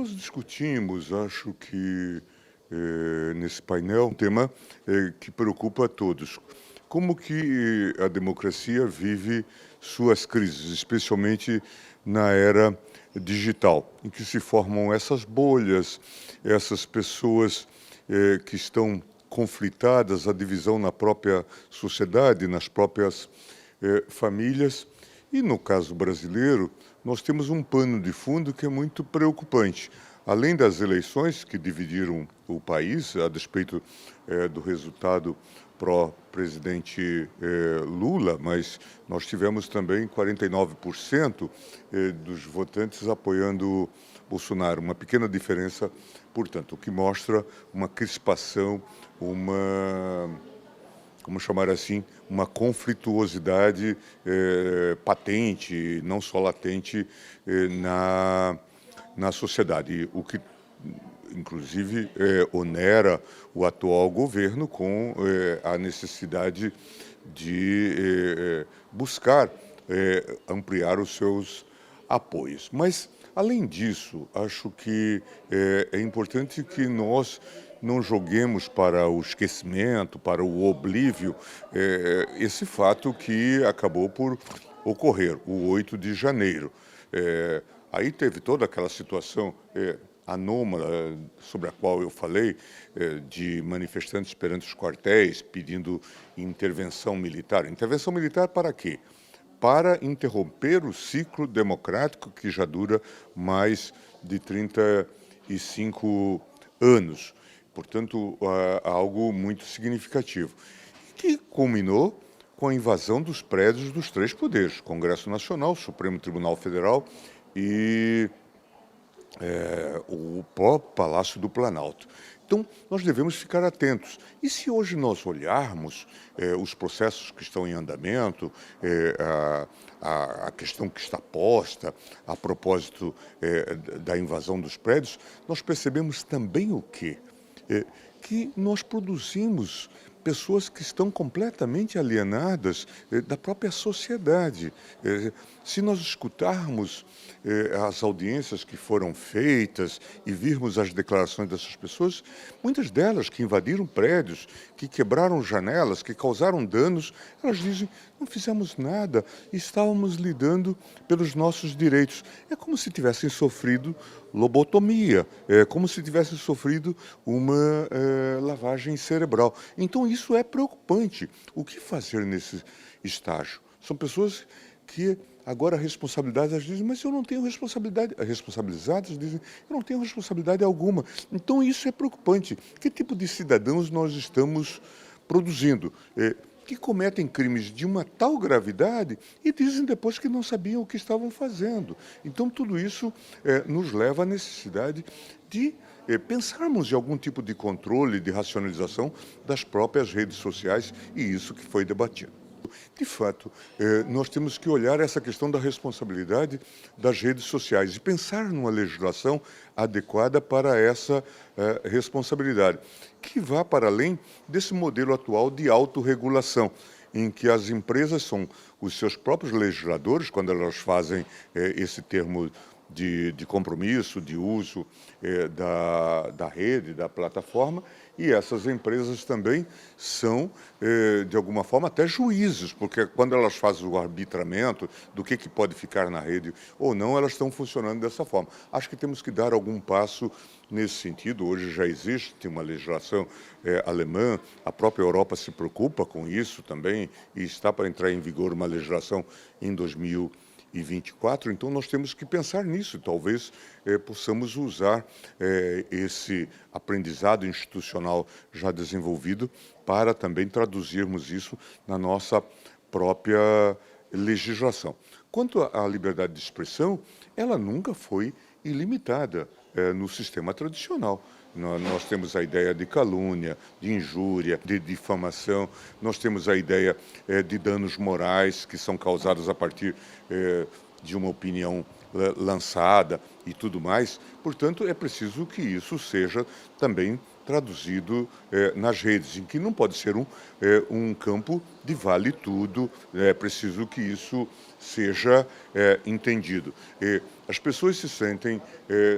nós discutimos, acho que nesse painel, um tema que preocupa a todos. Como que a democracia vive suas crises, especialmente na era digital, em que se formam essas bolhas, essas pessoas que estão conflitadas, a divisão na própria sociedade, nas próprias famílias. E no caso brasileiro, nós temos um pano de fundo que é muito preocupante. Além das eleições que dividiram o país, a despeito do resultado pró-presidente Lula, mas nós tivemos também 49% dos votantes apoiando Bolsonaro, uma pequena diferença, portanto, o que mostra uma crispação, como chamar assim, uma conflituosidade patente, não só latente, na sociedade, o que inclusive onera o atual governo com a necessidade de buscar ampliar os seus apoios. Mas, além disso, acho que é importante que nós não joguemos para o esquecimento, para o oblívio, esse fato que acabou por ocorrer, o 8 de janeiro. Aí teve toda aquela situação anômala sobre a qual eu falei, de manifestantes perante os quartéis pedindo intervenção militar. Intervenção militar para quê? Para interromper o ciclo democrático que já dura mais de 35 anos. Portanto, algo muito significativo, que culminou com a invasão dos prédios dos três poderes, Congresso Nacional, Supremo Tribunal Federal e o próprio Palácio do Planalto. Então, nós devemos ficar atentos. E se hoje nós olharmos os processos que estão em andamento, a questão que está posta a propósito da invasão dos prédios, nós percebemos também o quê? Que nós produzimos pessoas que estão completamente alienadas da própria sociedade. Se nós escutarmos as audiências que foram feitas e virmos as declarações dessas pessoas, muitas delas que invadiram prédios, que quebraram janelas, que causaram danos, elas dizem, não fizemos nada, estávamos lidando pelos nossos direitos. É como se tivessem sofrido lobotomia, é como se tivessem sofrido uma lavagem cerebral. Então isso é preocupante. O que fazer nesse estágio? São pessoas que agora a responsabilidade, elas dizem, mas eu não tenho responsabilidade. Responsabilizadas dizem, eu não tenho responsabilidade alguma. Então isso é preocupante. Que tipo de cidadãos nós estamos produzindo? Que cometem crimes de uma tal gravidade e dizem depois que não sabiam o que estavam fazendo. Então, tudo isso nos leva à necessidade de pensarmos em algum tipo de controle, de racionalização das próprias redes sociais, e isso que foi debatido. De fato, nós temos que olhar essa questão da responsabilidade das redes sociais e pensar numa legislação adequada para essa responsabilidade, que vá para além desse modelo atual de autorregulação, em que as empresas são os seus próprios legisladores, quando elas fazem esse termo de compromisso, de uso da rede, da plataforma, e essas empresas também são, de alguma forma, até juízes, porque quando elas fazem o arbitramento do que pode ficar na rede ou não, elas estão funcionando dessa forma. Acho que temos que dar algum passo nesse sentido. Hoje já existe uma legislação alemã, a própria Europa se preocupa com isso também, e está para entrar em vigor uma legislação em 2024, então nós temos que pensar nisso, talvez possamos usar esse aprendizado institucional já desenvolvido para também traduzirmos isso na nossa própria legislação. Quanto à liberdade de expressão, ela nunca foi ilimitada no sistema tradicional. Nós temos a ideia de calúnia, de injúria, de difamação, nós temos a ideia de danos morais que são causados a partir de uma opinião lançada e tudo mais. Portanto, é preciso que isso seja também traduzido nas redes, em que não pode ser um campo de vale tudo, é preciso que isso seja entendido. As pessoas se sentem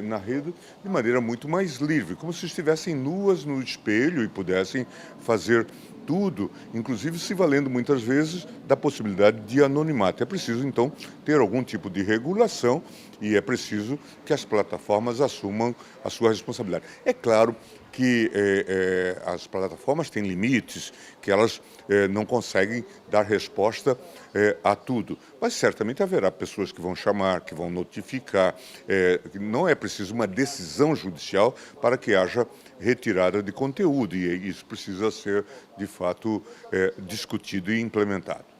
na rede de maneira muito mais livre, como se estivessem nuas no espelho e pudessem fazer tudo, inclusive se valendo muitas vezes da possibilidade de anonimato. É preciso, então, ter algum tipo de regulação e é preciso que as plataformas assumam a sua responsabilidade. É claro que as plataformas têm limites, que elas não conseguem dar resposta a tudo, mas certamente haverá pessoas que vão chamar, que vão notificar. Não é preciso uma decisão judicial para que haja retirada de conteúdo, e isso precisa ser, de fato, discutido e implementado.